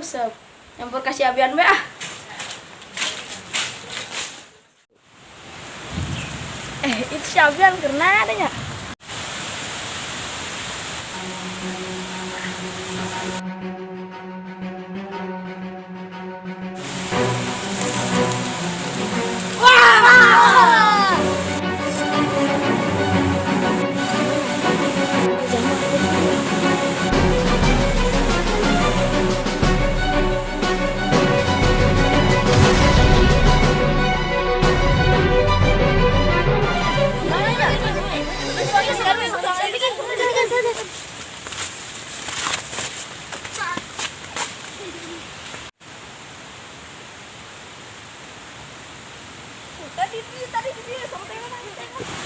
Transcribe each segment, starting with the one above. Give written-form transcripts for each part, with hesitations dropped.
usap. Nyampur kasih abian be ah. Itu si abian karena adanya.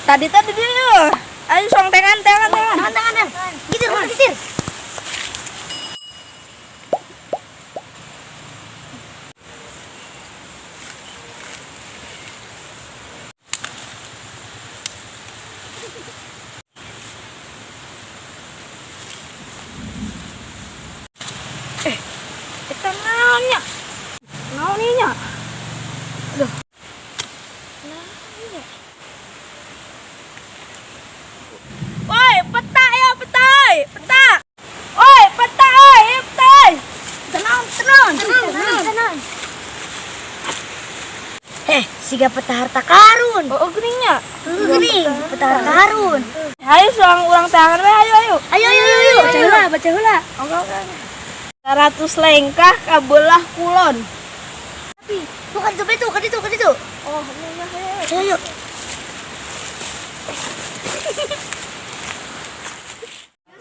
Tadi dia. Ayo song tangan. Gitir. Kita naonnya. Naoninya. Aduh. Oi, peta. Oi, peta. Tenang. Siga peta harta karun. Oh, geningnya. Gini, peta harta karun. Ayo soang ulang tangan we, ayo. Baca heula. Oke. 100 lengkah kabelah kulon. Tapi, bukan itu. Oh, Ayo.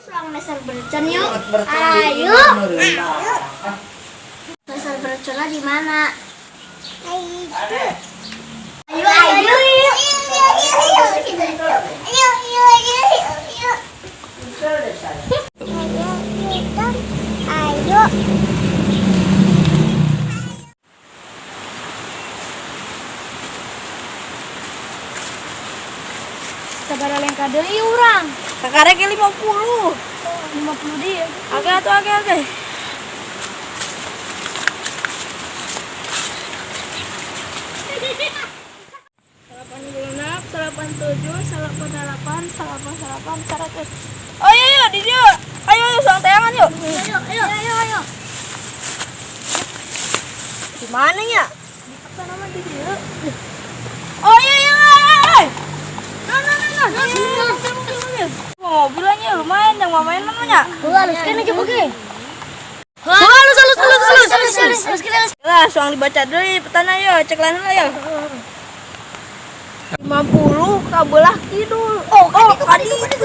Suang dasar bercon yuk. Ayo. Dasar berconnya di mana? Ayo. Sabar lengkah deui urang. Sakarek 50. 50 dia. Oke. Salapan 7, salapan 8, salapan 100. Oh iya, di dia. Ayo soang tayangan yuk. Ayo. Di mananya? Apa nama di dia? Oh iya. Mobilnya lumayan yang mau main namanya. Halus kan aja bagi. Halus. Lah, soang dibaca dulu petana yo, cek lana yo. 50 kabelah kidul. Kan itu.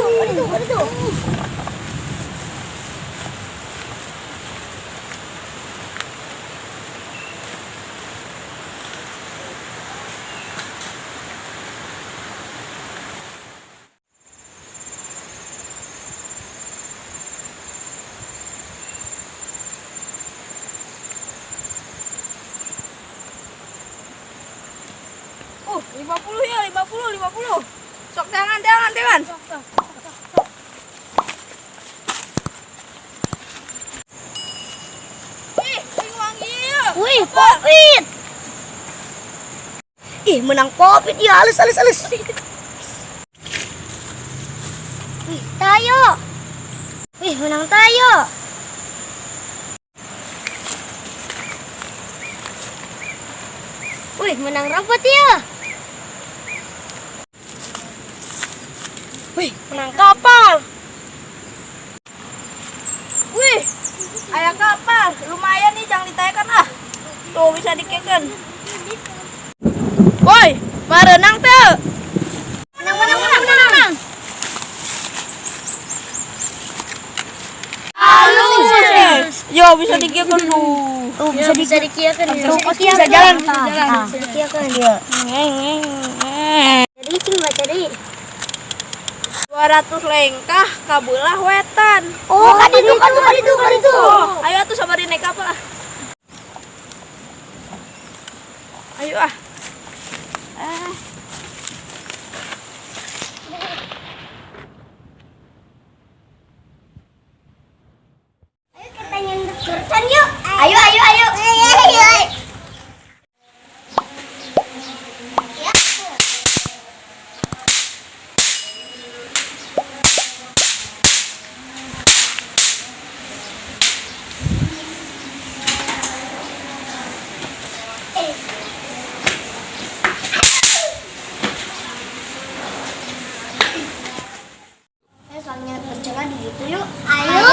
Oh, 50 ya, 50. Sok tangan. Sok. Wangi ya. Wih, popit. Ih, menang popit ya, halus. Wih, tayo. Wih, menang tayo. Wih, menang robot ya. Wih, menang kapal. Wih, aya kapal. Lumayan nih, jangan ditayakan ah. Tuh, bisa dikekeun. Woi, marenang teh. Menang. Halus. Yo, bisa dikekeun tuh. Bisa dikiakan ya. Bisa jalan. Bisa dikiakan dia. Jadi cing baca deh. 200 lengkah kabelah wetan. Oh, kan itu. Oh, ayo atuh sabarin naik kapal ah. Ayo ah. Ayo kita nyender bercan yuk. Ayo, ayo, ayo. Soalnya berjalan di situ yuk. Ayo.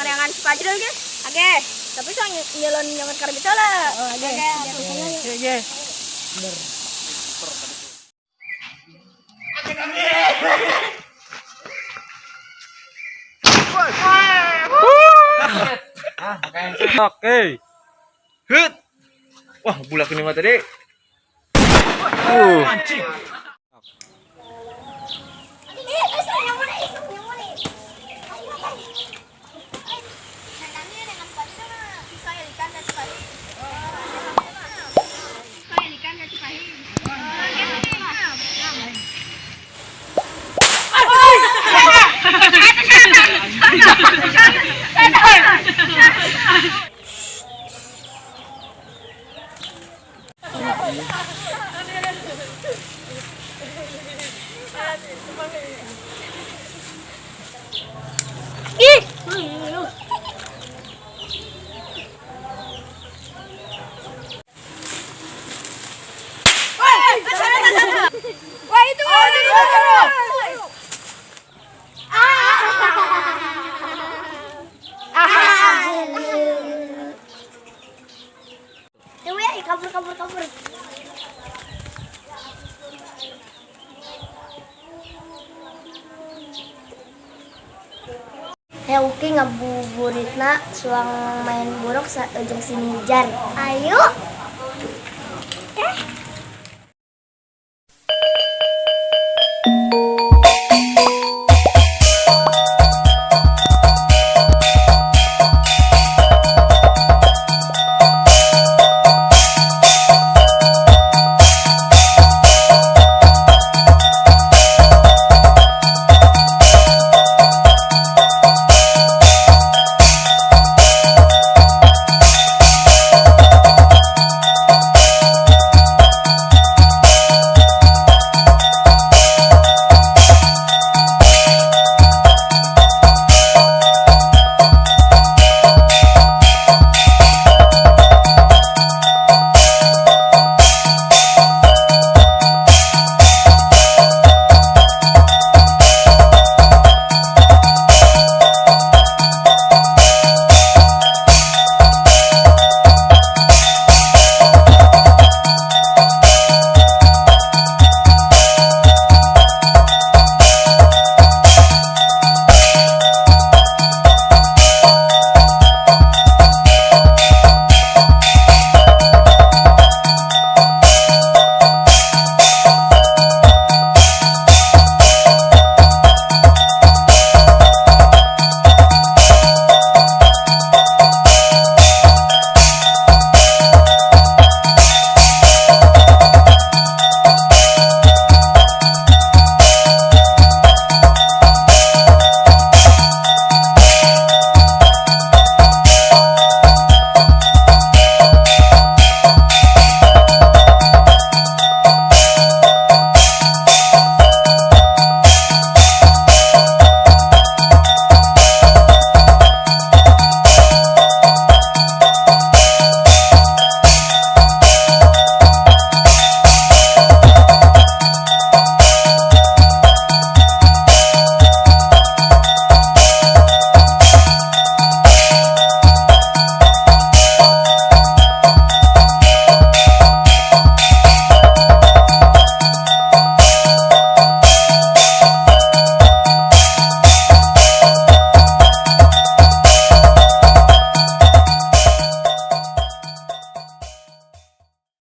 Jangan sepaju dulu guys. Oke. Tapi soal nyelon nyangat karbi salah. Oh, oke. Oke. Oke. Hut. Wah, bulak ini mah tadi. Anjing. Wah, itu. Tuh ya, kabur, kabur, kabur. Heuki ngabuburitna suang main buruk sa ujung sinijar. Ayo.